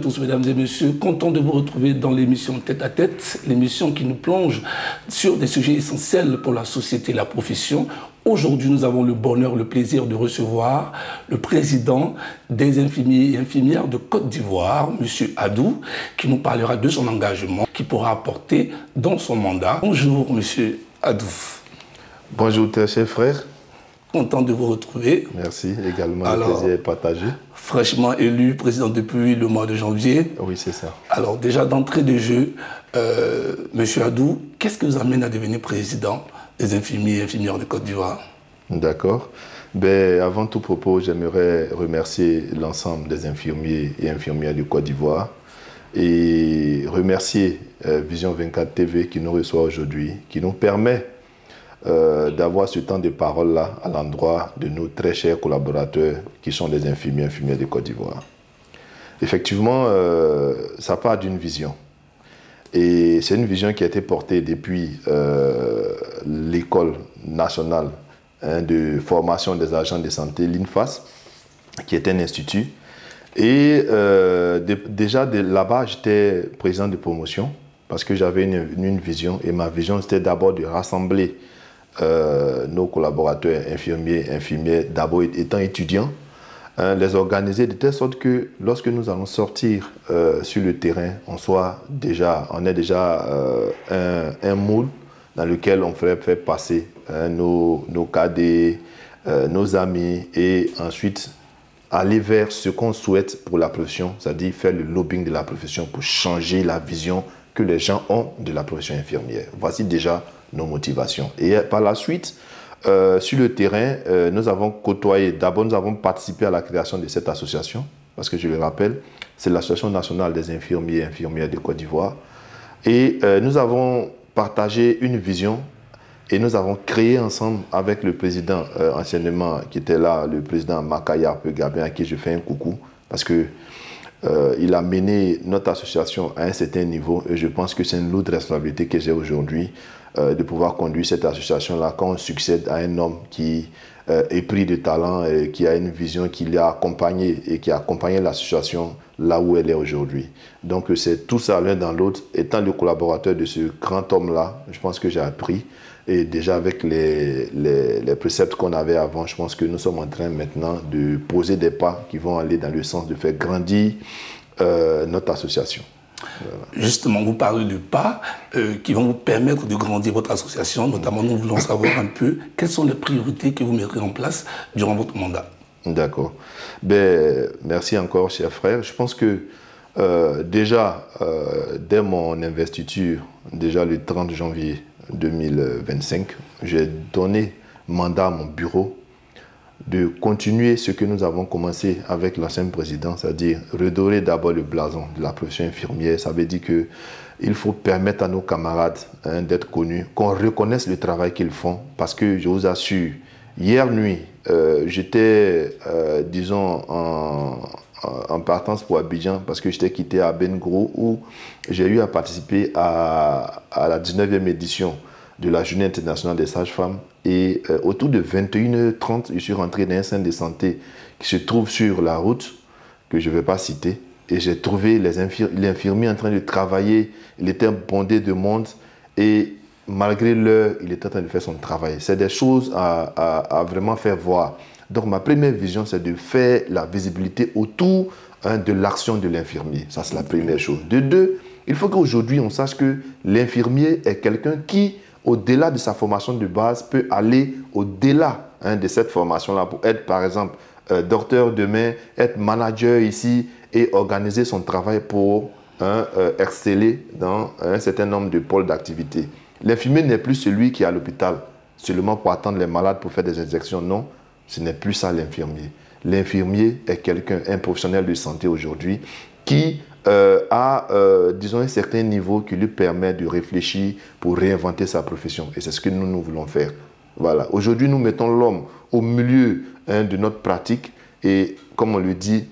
tous, mesdames et messieurs. Content de vous retrouver dans l'émission Tête à Tête, l'émission qui nous plonge sur des sujets essentiels pour la société et la profession. Aujourd'hui, nous avons le bonheur, le plaisir de recevoir le président des infirmiers et infirmières de Côte d'Ivoire, M. Adou, qui nous parlera de son engagement qu'il pourra apporter dans son mandat. Bonjour, M. Adou. Bonjour, chers frères. Content de vous retrouver. Merci, également, le plaisir est partagé. Fraîchement élu président depuis le mois de janvier. Oui, c'est ça. Alors déjà d'entrée de jeu, M. Adou, qu'est-ce qui vous amène à devenir président des infirmiers et infirmières de Côte d'Ivoire? D'accord. Ben, avant tout propos, j'aimerais remercier l'ensemble des infirmiers et infirmières de Côte d'Ivoire et remercier Vision 24 TV qui nous reçoit aujourd'hui, qui nous permet d'avoir ce temps de parole-là à l'endroit de nos très chers collaborateurs qui sont les infirmiers et infirmières de Côte d'Ivoire. Effectivement, ça part d'une vision. Et c'est une vision qui a été portée depuis l'école nationale de formation des agents de santé, l'INFAS, qui est un institut. Et déjà là-bas, j'étais président de promotion parce que j'avais une vision. Et ma vision, c'était d'abord de rassembler nos collaborateurs infirmiers, infirmières, d'abord étant étudiants, les organiser de telle sorte que lorsque nous allons sortir sur le terrain, on ait déjà un moule dans lequel on ferait faire passer nos cadets, nos amis et ensuite aller vers ce qu'on souhaite pour la profession, c'est-à-dire faire le lobbying de la profession pour changer la vision que les gens ont de la profession infirmière. Voici déjà nos motivations. Et par la suite, sur le terrain, nous avons côtoyé, d'abord nous avons participé à la création de cette association, parce que je le rappelle, c'est l'Association nationale des infirmiers et infirmières de Côte d'Ivoire. Et nous avons partagé une vision et nous avons créé ensemble avec le président anciennement qui était là, le président Makaya Pegabin, à qui je fais un coucou, parce que il a mené notre association à un certain niveau et je pense que c'est une lourde responsabilité que j'ai aujourd'hui de pouvoir conduire cette association-là quand on succède à un homme qui est pris de talent et qui a une vision qui l'a accompagné et qui a accompagné l'association là où elle est aujourd'hui. Donc c'est tout ça l'un dans l'autre. Étant le collaborateur de ce grand homme-là, je pense que j'ai appris. Et déjà avec les préceptes qu'on avait avant, je pense que nous sommes en train maintenant de poser des pas qui vont aller dans le sens de faire grandir notre association. Voilà. Justement, vous parlez de pas qui vont vous permettre de grandir votre association. Notamment, nous voulons savoir un peu quelles sont les priorités que vous mettrez en place durant votre mandat. D'accord. Ben, merci encore, cher frère. Je pense que déjà, dès mon investiture, déjà le 30 janvier 2025, j'ai donné mandat à mon bureau de continuer ce que nous avons commencé avec l'ancien président, c'est-à-dire redorer d'abord le blason de la profession infirmière. Ça veut dire qu'il faut permettre à nos camarades d'être connus, qu'on reconnaisse le travail qu'ils font, parce que je vous assure, hier nuit, j'étais, disons, en partance pour Abidjan, parce que j'étais quitté à Bengro, où j'ai eu à participer à la 19e édition de la Journée internationale des sages-femmes. Et autour de 21h30, je suis rentré dans un centre de santé qui se trouve sur la route, que je ne vais pas citer. Et j'ai trouvé l'infirmier en train de travailler. Il était bondé de monde. Et malgré l'heure, il était en train de faire son travail. C'est des choses à vraiment faire voir. Donc ma première vision, c'est de faire la visibilité autour de l'action de l'infirmier. Ça, c'est la première chose. De deux, il faut qu'aujourd'hui, on sache que l'infirmier est quelqu'un qui, au-delà de sa formation de base, peut aller au-delà de cette formation-là pour être, par exemple, docteur demain, être manager ici et organiser son travail pour exceller dans un certain nombre de pôles d'activité. L'infirmier n'est plus celui qui est à l'hôpital seulement pour attendre les malades pour faire des injections. Non, ce n'est plus ça l'infirmier. L'infirmier est quelqu'un, un professionnel de santé aujourd'hui qui a, disons, un certain niveau qui lui permet de réfléchir pour réinventer sa profession. Et c'est ce que nous voulons faire. Voilà. Aujourd'hui, nous mettons l'homme au milieu de notre pratique. Et comme on le dit,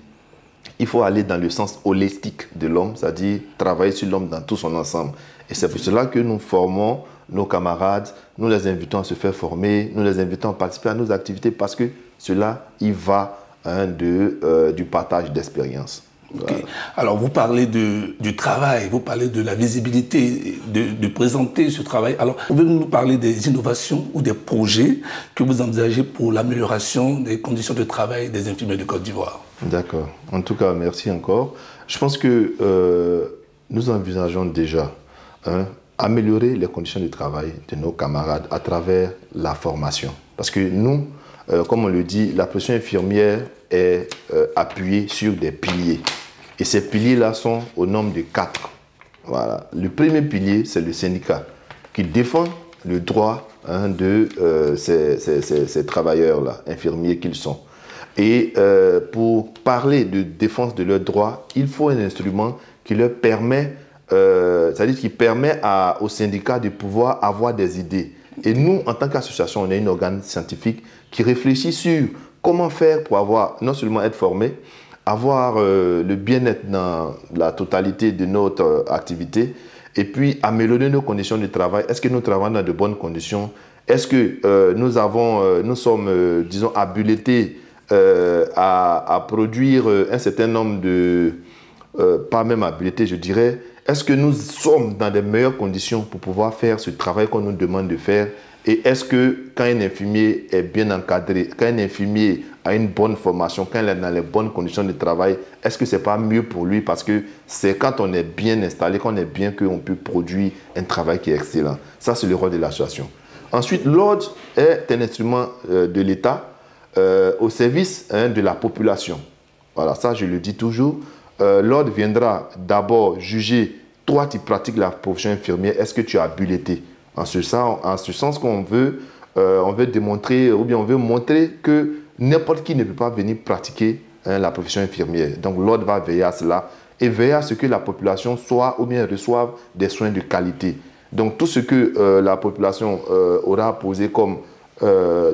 il faut aller dans le sens holistique de l'homme, c'est-à-dire travailler sur l'homme dans tout son ensemble. Et c'est pour cela que nous formons nos camarades, nous les invitons à se faire former, nous les invitons à participer à nos activités parce que cela, il va du partage d'expérience. Okay. Alors, vous parlez du travail, vous parlez de la visibilité, de présenter ce travail. Alors, pouvez-vous nous parler des innovations ou des projets que vous envisagez pour l'amélioration des conditions de travail des infirmiers de Côte d'Ivoire? D'accord. En tout cas, merci encore. Je pense que nous envisageons déjà améliorer les conditions de travail de nos camarades à travers la formation. Parce que nous, comme on le dit, la profession infirmière est appuyée sur des piliers. Et ces piliers-là sont au nombre de 4. Voilà. Le premier pilier, c'est le syndicat, qui défend le droit de ces travailleurs-là, infirmiers qu'ils sont. Et pour parler de défense de leurs droits, il faut un instrument qui leur permet, c'est-à-dire qui permet aux syndicats de pouvoir avoir des idées. Et nous, en tant qu'association, on est un organe scientifique qui réfléchit sur comment faire pour avoir, non seulement être formé, avoir le bien-être dans la totalité de notre activité et puis améliorer nos conditions de travail. Est-ce que nous travaillons dans de bonnes conditions? Est-ce que nous sommes, disons, habilités à produire un certain nombre de... pas même habilités, je dirais. Est-ce que nous sommes dans de meilleures conditions pour pouvoir faire ce travail qu'on nous demande de faire? Et est-ce que quand un infirmier est bien encadré, quand un infirmier a une bonne formation, quand il est dans les bonnes conditions de travail, est-ce que ce n'est pas mieux pour lui? Parce que c'est quand on est bien installé, qu'on est bien qu'on peut produire un travail qui est excellent. Ça, c'est le rôle de l'association. Ensuite, l'ordre est un instrument de l'État au service de la population. Voilà, ça, je le dis toujours. L'ordre viendra d'abord juger, toi, tu pratiques la profession infirmière, est-ce que tu as bulleté? En ce sens qu'on veut, on veut démontrer, ou bien on veut montrer que n'importe qui ne peut pas venir pratiquer la profession infirmière. Donc l'ordre va veiller à cela et veiller à ce que la population soit ou bien reçoive des soins de qualité. Donc tout ce que la population aura posé comme,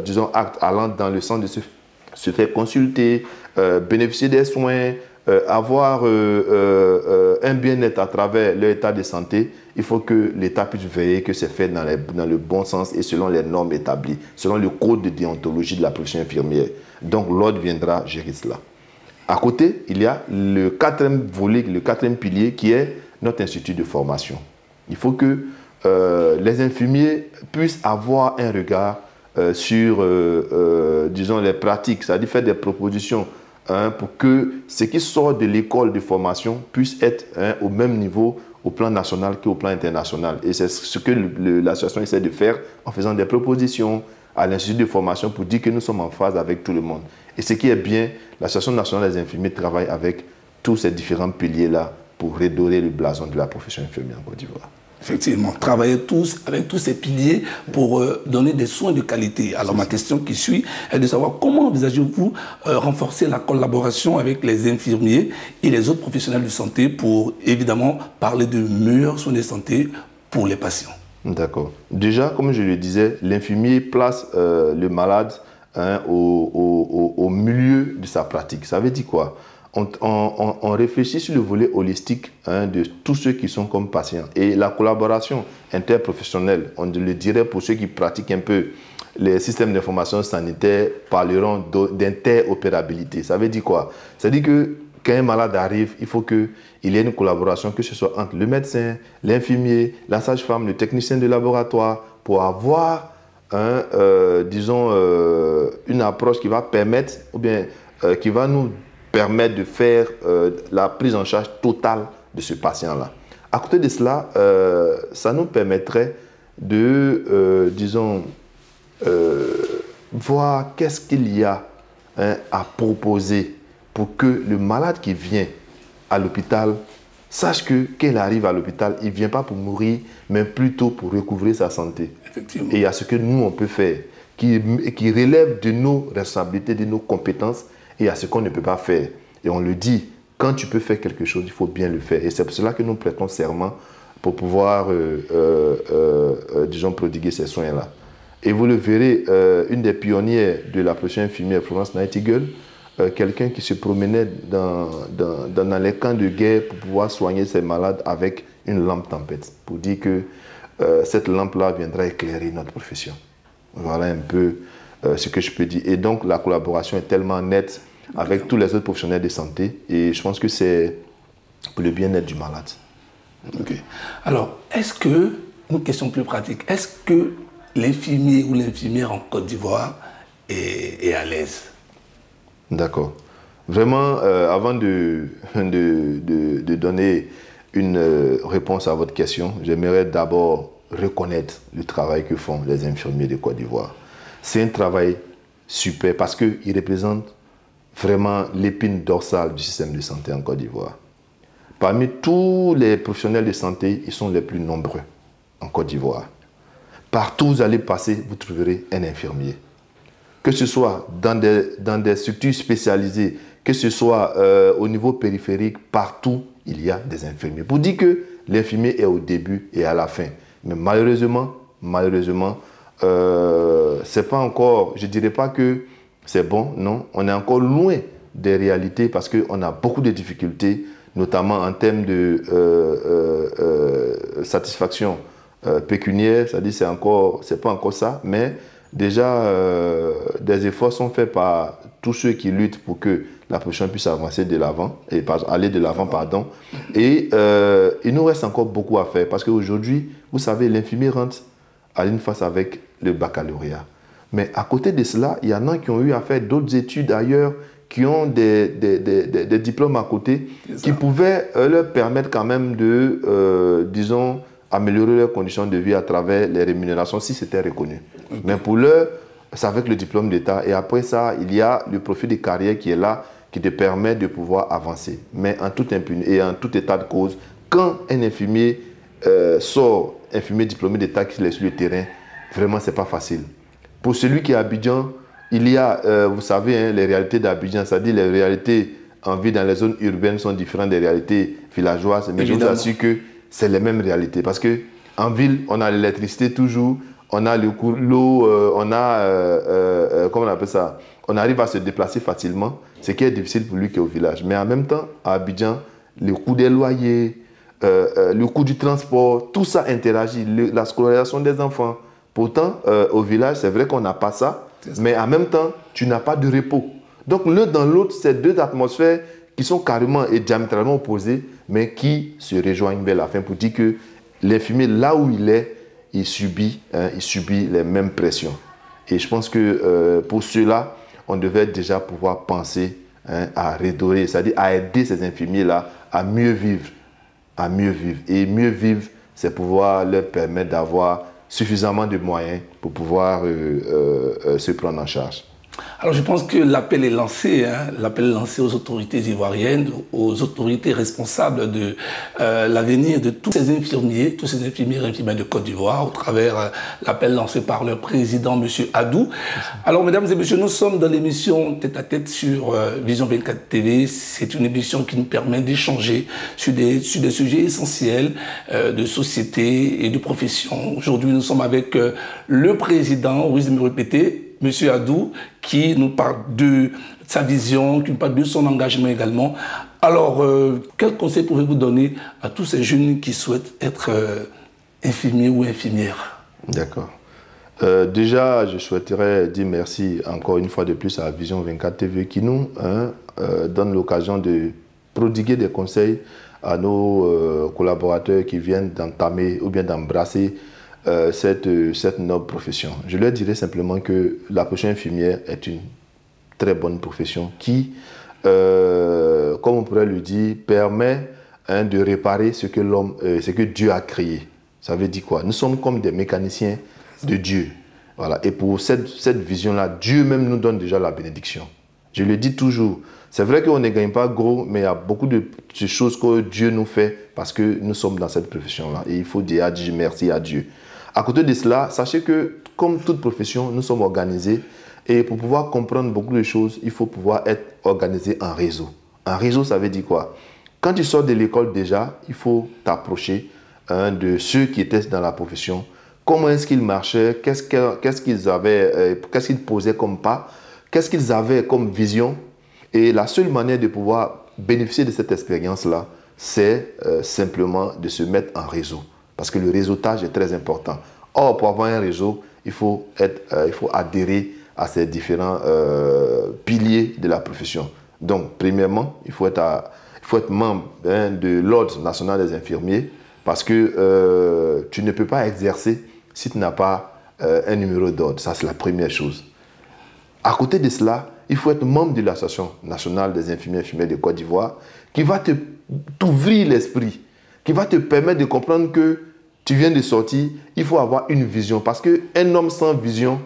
disons, acte allant dans le sens de se faire consulter, bénéficier des soins, avoir un bien-être à travers leur état de santé, il faut que l'État puisse veiller que c'est fait dans le bon sens et selon les normes établies, selon le code de déontologie de la profession infirmière. Donc l'ordre viendra gérer cela. À côté, il y a le quatrième volet, le quatrième pilier qui est notre institut de formation. Il faut que les infirmiers puissent avoir un regard sur, disons, les pratiques, c'est-à-dire faire des propositions pour que ce qui sort de l'école de formation puisse être au même niveau au plan national qu'au plan international. Et c'est ce que l'association essaie de faire en faisant des propositions à l'Institut de formation pour dire que nous sommes en phase avec tout le monde. Et ce qui est bien, l'Association nationale des infirmiers travaille avec tous ces différents piliers-là pour redorer le blason de la profession infirmière en Côte d'Ivoire. Effectivement, travailler tous avec tous ces piliers pour donner des soins de qualité. Alors ma question qui suit est de savoir comment envisagez-vous renforcer la collaboration avec les infirmiers et les autres professionnels de santé pour évidemment parler de meilleurs soins de santé pour les patients. D'accord. Déjà, comme je le disais, l'infirmier place le malade au milieu de sa pratique. Ça veut dire quoi? On réfléchit sur le volet holistique de tous ceux qui sont comme patients. Et la collaboration interprofessionnelle, on le dirait pour ceux qui pratiquent un peu les systèmes d'information sanitaire, parleront d'interopérabilité. Ça veut dire quoi? Ça veut dire que quand un malade arrive, il faut qu'il y ait une collaboration, que ce soit entre le médecin, l'infirmier, la sage-femme, le technicien de laboratoire, pour avoir disons, une approche qui va permettre, ou bien qui va nous permettre de faire la prise en charge totale de ce patient-là. À côté de cela, ça nous permettrait de, disons, voir qu'est-ce qu'il y a à proposer pour que le malade qui vient à l'hôpital sache que quand il arrive à l'hôpital, il ne vient pas pour mourir, mais plutôt pour recouvrer sa santé. Effectivement. Et il y a ce que nous, on peut faire, qui relève de nos responsabilités, de nos compétences, et à ce qu'on ne peut pas faire. Et on le dit, quand tu peux faire quelque chose, il faut bien le faire. Et c'est pour cela que nous prêtons serment pour pouvoir, disons, prodiguer ces soins-là. Et vous le verrez, une des pionnières de la profession infirmière, Florence Nightingale, quelqu'un qui se promenait dans les camps de guerre pour pouvoir soigner ses malades avec une lampe tempête, pour dire que cette lampe-là viendra éclairer notre profession. Voilà un peu ce que je peux dire. Et donc, la collaboration est tellement nette avec tous les autres professionnels de santé. Et je pense que c'est pour le bien-être du malade. Ok. Alors, est-ce que, une question plus pratique, est-ce que l'infirmier ou l'infirmière en Côte d'Ivoire est à l'aise? D'accord. Vraiment, avant de donner une réponse à votre question, j'aimerais d'abord reconnaître le travail que font les infirmiers de Côte d'Ivoire. C'est un travail super parce qu'ils représentent vraiment l'épine dorsale du système de santé en Côte d'Ivoire. Parmi tous les professionnels de santé, ils sont les plus nombreux en Côte d'Ivoire. Partout où vous allez passer, vous trouverez un infirmier. Que ce soit dans des structures spécialisées, que ce soit au niveau périphérique, partout, il y a des infirmiers. Pour dire que l'infirmier est au début et à la fin. Mais malheureusement, c'est pas encore, je ne dirais pas que c'est bon, non. On est encore loin des réalités parce qu'on a beaucoup de difficultés, notamment en termes de satisfaction pécuniaire, c'est-à-dire c'est pas encore ça, mais déjà des efforts sont faits par tous ceux qui luttent pour que la profession puisse avancer de l'avant, aller de l'avant, pardon. Et il nous reste encore beaucoup à faire parce qu'aujourd'hui, vous savez, l'infirmier rentre à une face avec le baccalauréat. Mais à côté de cela, il y en a qui ont eu à faire d'autres études ailleurs, qui ont des diplômes à côté, qui pouvaient leur permettre quand même de, disons, améliorer leurs conditions de vie à travers les rémunérations, si c'était reconnu. Okay. Mais pour l'heure, c'est avec le diplôme d'État. Et après ça, il y a le profil de carrière qui est là, qui te permet de pouvoir avancer. Mais en toute impunité et en tout état de cause, quand un infirmier sort, infirmier diplômé d'État qui est sur le terrain, vraiment, c'est pas facile. Pour celui qui est à Abidjan, il y a, vous savez, hein, les réalités d'Abidjan, c'est-à-dire les réalités en vie dans les zones urbaines sont différentes des réalités villageoises. Mais évidemment, je vous assure que c'est les mêmes réalités. Parce qu'en ville, on a l'électricité toujours, on a l'eau, on a, comment on appelle ça, on arrive à se déplacer facilement, ce qui est difficile pour lui qui est au village. Mais en même temps, à Abidjan, le coût des loyers, le coût du transport, tout ça interagit, la scolarisation des enfants. Pourtant, au village, c'est vrai qu'on n'a pas ça, mais en même temps, tu n'as pas de repos. Donc, l'un dans l'autre, c'est deux atmosphères qui sont carrément et diamétralement opposées, mais qui se rejoignent vers la fin pour dire que l'infirmier, là où il est, il subit les mêmes pressions. Et je pense que pour cela, on devait déjà pouvoir penser à redorer, c'est-à-dire à aider ces infirmiers-là à mieux vivre. Et mieux vivre, c'est pouvoir leur permettre d'avoir suffisamment de moyens pour pouvoir se prendre en charge. Alors je pense que l'appel est lancé, hein, l'appel est lancé aux autorités ivoiriennes, aux autorités responsables de l'avenir de tous ces infirmiers et infirmières de Côte d'Ivoire, au travers l'appel lancé par leur président, M. Adou. Alors mesdames et messieurs, nous sommes dans l'émission Tête à Tête sur Vision 24 TV. C'est une émission qui nous permet d'échanger sur des sujets essentiels de société et de profession. Aujourd'hui, nous sommes avec le président, au risque de me répéter, Monsieur Adou, qui nous parle de sa vision, qui nous parle de son engagement également. Alors, quel conseil pouvez-vous donner à tous ces jeunes qui souhaitent être infirmiers ou infirmières? D'accord. Déjà, je souhaiterais dire merci encore une fois de plus à Vision 24 TV qui nous donne l'occasion de prodiguer des conseils à nos collaborateurs qui viennent d'entamer ou bien d'embrasser cette noble profession. Je leur dirais simplement que la profession infirmière est une très bonne profession qui, comme on pourrait le dire, permet de réparer ce que Dieu a créé. Ça veut dire quoi? Nous sommes comme des mécaniciens de Dieu. Voilà. Et pour cette vision-là, Dieu même nous donne déjà la bénédiction. Je le dis toujours. C'est vrai qu'on ne gagne pas gros, mais il y a beaucoup de choses que Dieu nous fait parce que nous sommes dans cette profession-là. Et il faut dire merci à Dieu. À côté de cela, sachez que, comme toute profession, nous sommes organisés. Et pour pouvoir comprendre beaucoup de choses, il faut pouvoir être organisé en réseau. Un réseau, ça veut dire quoi? Quand tu sors de l'école déjà, il faut t'approcher de ceux qui étaient dans la profession. Comment est-ce qu'ils marchaient? Qu'est-ce qu'ils posaient comme pas? Qu'est-ce qu'ils avaient comme vision? Et la seule manière de pouvoir bénéficier de cette expérience-là, c'est simplement de se mettre en réseau. Parce que le réseautage est très important. Or, pour avoir un réseau, il faut adhérer à ces différents piliers de la profession. Donc, premièrement, il faut être membre de l'Ordre national des infirmiers parce que tu ne peux pas exercer si tu n'as pas un numéro d'ordre. Ça, c'est la première chose. À côté de cela, il faut être membre de l'Association nationale des infirmiers et infirmières de Côte d'Ivoire qui va t'ouvrir l'esprit, qui va te permettre de comprendre que tu viens de sortir, il faut avoir une vision. Parce qu'un homme sans vision,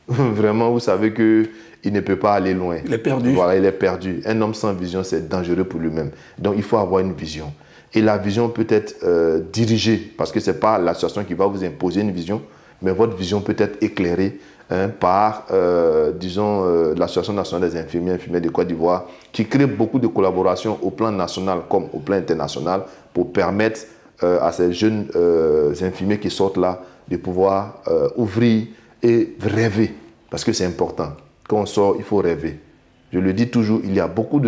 vraiment, vous savez qu'il ne peut pas aller loin. Il est perdu. Voilà, il est perdu. Un homme sans vision, c'est dangereux pour lui-même. Donc, il faut avoir une vision. Et la vision peut être dirigée, parce que ce n'est pas l'association qui va vous imposer une vision, mais votre vision peut être éclairée par, disons, l'Association nationale des infirmiers et infirmières de Côte d'Ivoire, qui crée beaucoup de collaborations au plan national comme au plan international pour permettre à ces jeunes infirmiers qui sortent là de pouvoir ouvrir et rêver, parce que c'est important. Quand on sort, il faut rêver. Je le dis toujours, il y a beaucoup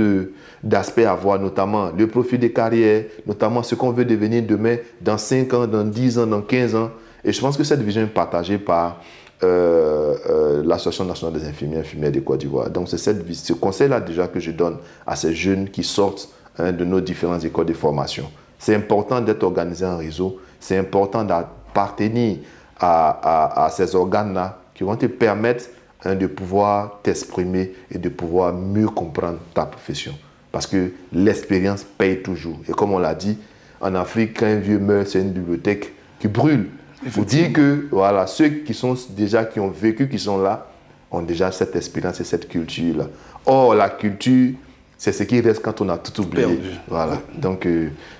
d'aspects à voir, notamment le profil des carrières, notamment ce qu'on veut devenir demain, dans 5 ans, dans 10 ans, dans 15 ans. Et je pense que cette vision est partagée par l'Association nationale des infirmiers et infirmières de Côte d'Ivoire. Donc c'est ce conseil-là déjà que je donne à ces jeunes qui sortent de nos différentes écoles de formation. C'est important d'être organisé en réseau, c'est important d'appartenir à ces organes-là qui vont te permettre de pouvoir t'exprimer et de pouvoir mieux comprendre ta profession. Parce que l'expérience paye toujours. Et comme on l'a dit, en Afrique, quand un vieux meurt, c'est une bibliothèque qui brûle. Il faut dire que voilà, ceux qui ont vécu, qui sont là, ont déjà cette expérience et cette culture-là. Or, la culture, c'est ce qui reste quand on a tout oublié. Perdu. Voilà. Donc,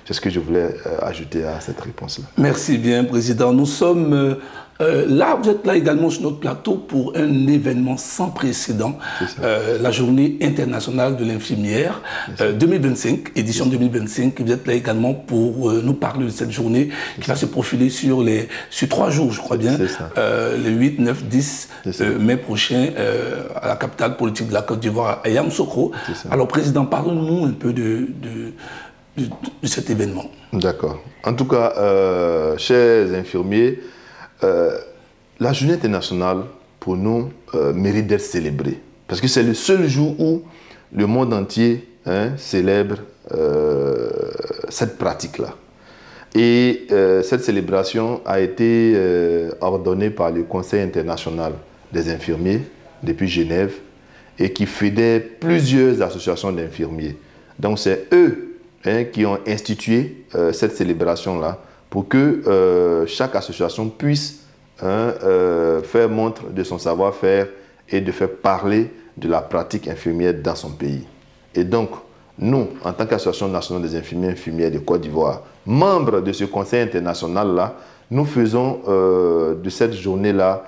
c'est ce que je voulais ajouter à cette réponse-là. Merci bien, Président. Nous sommes là, vous êtes là également sur notre plateau pour un événement sans précédent, la Journée internationale de l'infirmière 2025, édition 2025. Vous êtes là également pour nous parler de cette journée qui va se profiler sur 3 jours, je crois bien, les 8, 9, 10 mai prochain à la capitale politique de la Côte d'Ivoire, à Yamoussoukro. Alors, Président, parlons-nous un peu de cet événement. D'accord. En tout cas, chers infirmiers, la journée internationale, pour nous, mérite d'être célébrée. Parce que c'est le seul jour où le monde entier célèbre cette pratique-là. Et cette célébration a été ordonnée par le Conseil international des infirmiers depuis Genève et qui fédère plusieurs associations d'infirmiers. Donc c'est eux qui ont institué cette célébration-là pour que chaque association puisse faire montre de son savoir-faire et de faire parler de la pratique infirmière dans son pays. Et donc, nous, en tant qu'Association nationale des infirmiers et infirmières de Côte d'Ivoire, membres de ce conseil international-là, nous faisons de cette journée-là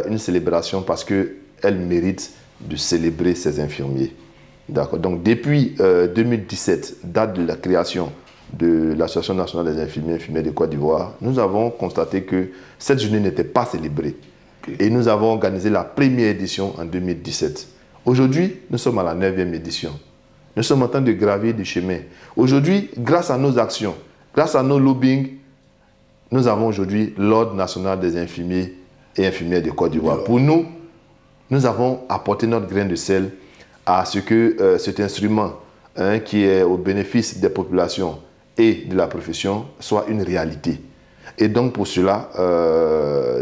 une célébration parce qu'elle mérite de célébrer ces infirmiers. D'accord. Donc, depuis 2017, date de la création de l'Association nationale des infirmiers et infirmières de Côte d'Ivoire, nous avons constaté que cette journée n'était pas célébrée. Et nous avons organisé la première édition en 2017. Aujourd'hui, nous sommes à la 9e édition. Nous sommes en train de gravir du chemin. Aujourd'hui, grâce à nos actions, grâce à nos lobbying, nous avons aujourd'hui l'Ordre national des infirmiers et infirmières de Côte d'Ivoire. Pour nous, nous avons apporté notre grain de sel à ce que cet instrument qui est au bénéfice des populations et de la profession soit une réalité. Et donc pour cela,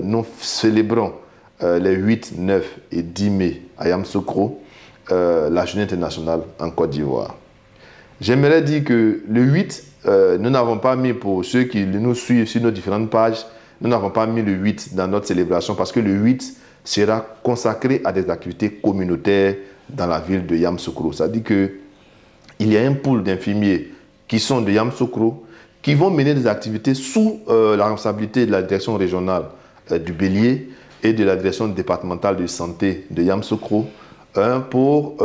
nous célébrons les 8, 9 et 10 mai à Yamoussoukro, la journée internationale en Côte d'Ivoire. J'aimerais dire que le 8, nous n'avons pas mis, pour ceux qui nous suivent sur nos différentes pages, nous n'avons pas mis le 8 dans notre célébration parce que le 8 sera consacré à des activités communautaires dans la ville de Yamoussoukro. C'est-à-dire qu'il y a un pool d'infirmiers qui sont de Yamoussoukro qui vont mener des activités sous la responsabilité de la direction régionale du Bélier et de la direction départementale de santé de Yamoussoukro pour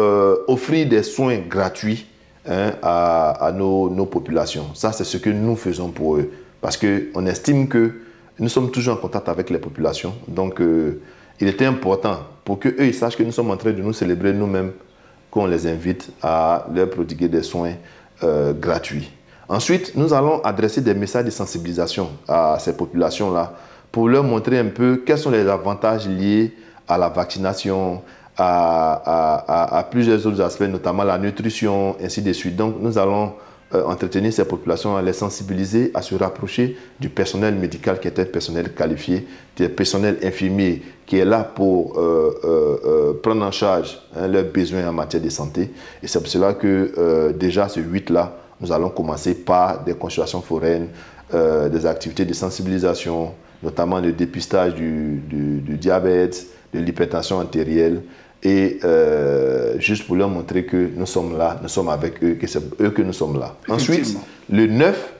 offrir des soins gratuits à nos populations. Ça, c'est ce que nous faisons pour eux. Parce qu'on estime que nous sommes toujours en contact avec les populations. Donc, il était important pour qu'eux ils sachent que nous sommes en train de nous célébrer nous-mêmes, qu'on les invite à leur prodiguer des soins gratuits. Ensuite, nous allons adresser des messages de sensibilisation à ces populations-là pour leur montrer un peu quels sont les avantages liés à la vaccination, à plusieurs autres aspects, notamment la nutrition, ainsi de suite. Donc nous allons entretenir ces populations, à les sensibiliser, à se rapprocher du personnel médical qui est un personnel qualifié, du personnel infirmier qui est là pour prendre en charge leurs besoins en matière de santé. Et c'est pour cela que déjà ce 8-là, nous allons commencer par des consultations foraines, des activités de sensibilisation, notamment le dépistage du diabète, de l'hypertension artérielle, et juste pour leur montrer que nous sommes là, nous sommes avec eux, que c'est eux que nous sommes là. Ensuite, le 9,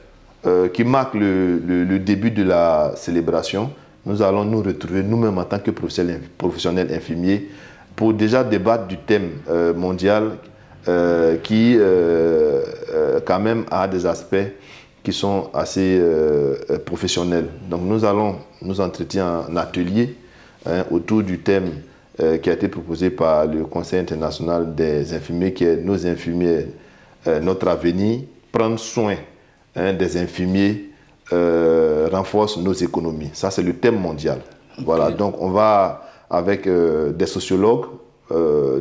qui marque le début de la célébration, nous allons nous retrouver nous-mêmes en tant que professionnels infirmiers pour déjà débattre du thème mondial qui quand même a des aspects qui sont assez professionnels. Donc nous allons nous entretenir en atelier autour du thème qui a été proposé par le Conseil international des infirmiers, qui est nos infirmiers, notre avenir, prendre soin des infirmiers renforce nos économies. Ça, c'est le thème mondial. Okay. Voilà, donc on va avec des sociologues,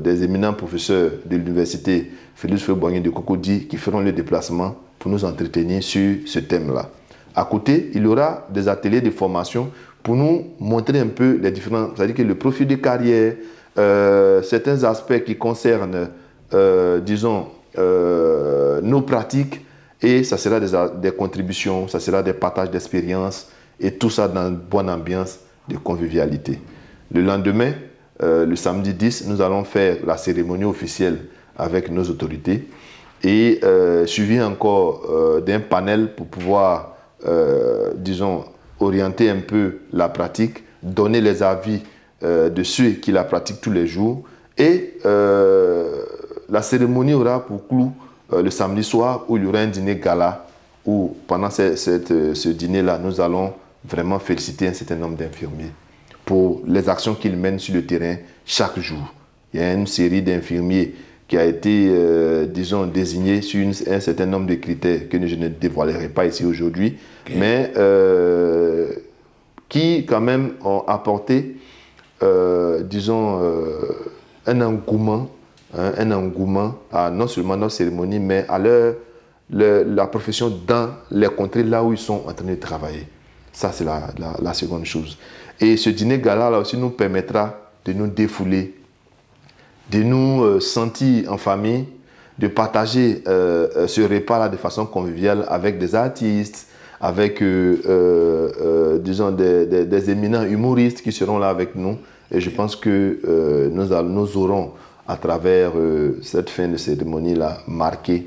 des éminents professeurs de l'université Félix Houphouët-Boigny de Cocody qui feront le déplacement pour nous entretenir sur ce thème-là. À côté, il y aura des ateliers de formation pour nous montrer un peu les différents, c'est-à-dire que le profil de carrière, certains aspects qui concernent, disons, nos pratiques, et ça sera des contributions, ça sera des partages d'expériences, et tout ça dans une bonne ambiance de convivialité. Le lendemain, le samedi 10, nous allons faire la cérémonie officielle avec nos autorités, et suivi encore d'un panel pour pouvoir, disons, orienter un peu la pratique, donner les avis de ceux qui la pratiquent tous les jours. Et la cérémonie aura pour clou le samedi soir où il y aura un dîner gala où pendant ce dîner-là, nous allons vraiment féliciter un certain nombre d'infirmiers pour les actions qu'ils mènent sur le terrain chaque jour. Il y a une série d'infirmiers qui a été, disons, désigné sur un certain nombre de critères que je ne dévoilerai pas ici aujourd'hui, okay, mais qui, quand même, ont apporté, disons, un engouement à non seulement notre cérémonie, mais à la profession dans les contrées là où ils sont en train de travailler. Ça, c'est la seconde chose. Et ce dîner gala là aussi nous permettra de nous défouler, de nous sentir en famille, de partager ce repas-là de façon conviviale avec des artistes, avec disons des éminents humoristes qui seront là avec nous. Et je pense que nous aurons, à travers cette fin de cérémonie-là, marqué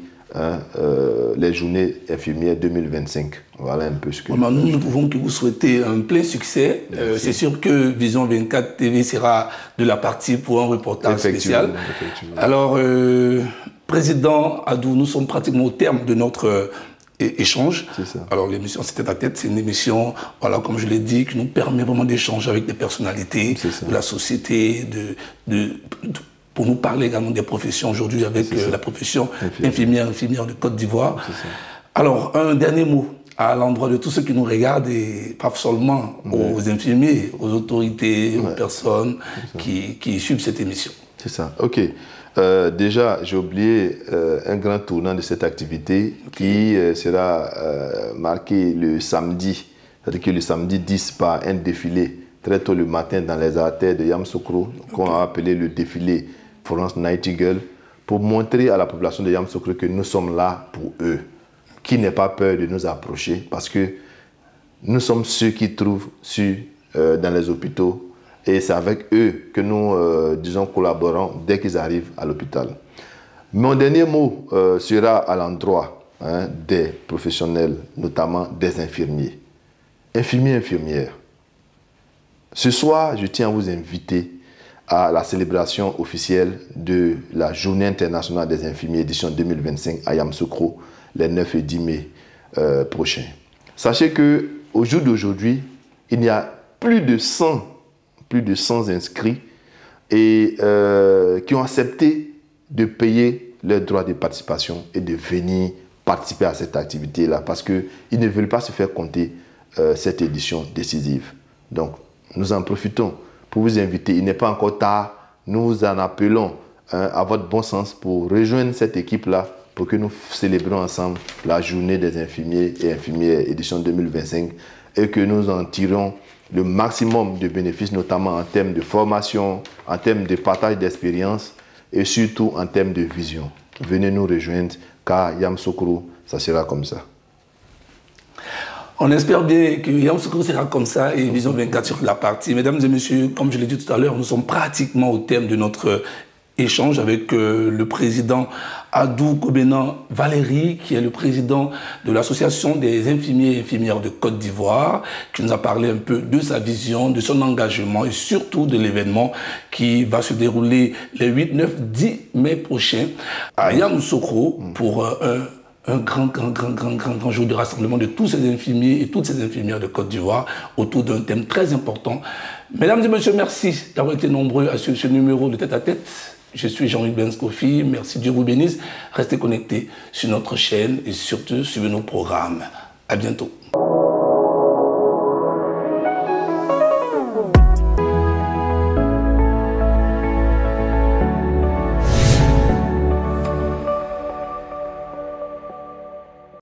les journées infirmières 2025. Voilà un peu ce que... Nous ne pouvons que vous souhaiter un plein succès. C'est sûr que Vision 24 TV sera de la partie pour un reportage spécial. Alors, Président Adou, nous sommes pratiquement au terme de notre échange. Alors, l'émission Tête à Tête, c'est une émission, voilà, comme je l'ai dit, qui nous permet vraiment d'échanger avec des personnalités de la société, pour nous parler également des professions aujourd'hui avec la profession infirmière de Côte d'Ivoire. Alors, un dernier mot à l'endroit de tous ceux qui nous regardent et pas seulement aux infirmiers, aux autorités, aux personnes qui suivent cette émission. C'est ça, ok. Déjà, j'ai oublié un grand tournant de cette activité qui sera marqué le samedi, c'est-à-dire que le samedi 10 par un défilé très tôt le matin dans les artères de Yamoussoukro, qu'on a appelé le défilé Florence Nightingale, pour montrer à la population de Yamoussoukro que nous sommes là pour eux, qui n'aient pas peur de nous approcher, parce que nous sommes ceux qui trouvent dans les hôpitaux, et c'est avec eux que nous, disons, collaborons dès qu'ils arrivent à l'hôpital. Mon dernier mot sera à l'endroit des professionnels, notamment des infirmiers. Infirmiers, infirmières. Ce soir, je tiens à vous inviter à la célébration officielle de la Journée internationale des infirmiers édition 2025 à Yamoussoukro, les 9 et 10 mai prochains. Sachez qu'au jour d'aujourd'hui, il y a plus de 100 inscrits et qui ont accepté de payer leurs droits de participation et de venir participer à cette activité-là parce qu'ils ne veulent pas se faire compter cette édition décisive. Donc, nous en profitons pour vous inviter. Il n'est pas encore tard. Nous vous en appelons à votre bon sens pour rejoindre cette équipe-là pour que nous célébrions ensemble la journée des infirmiers et infirmières édition 2025 et que nous en tirons le maximum de bénéfices, notamment en termes de formation, en termes de partage d'expérience et surtout en termes de vision. Venez nous rejoindre car Yamoussoukro, ça sera comme ça. On espère bien que Yamoussoukro sera comme ça et Vision 24 sur la partie. Mesdames et messieurs, comme je l'ai dit tout à l'heure, nous sommes pratiquement au terme de notre échange avec le président Adou Kobena Valérie, qui est le président de l'association des infirmiers et infirmières de Côte d'Ivoire, qui nous a parlé un peu de sa vision, de son engagement et surtout de l'événement qui va se dérouler les 8, 9, 10 mai prochains à Yamoussoukro pour un grand jour de rassemblement de tous ces infirmiers et toutes ces infirmières de Côte d'Ivoire autour d'un thème très important. Mesdames et messieurs, merci d'avoir été nombreux à ce numéro de Tête à Tête. Je suis Jean-Luc Benskofi, merci, Dieu vous bénisse. Restez connectés sur notre chaîne et surtout suivez nos programmes. À bientôt.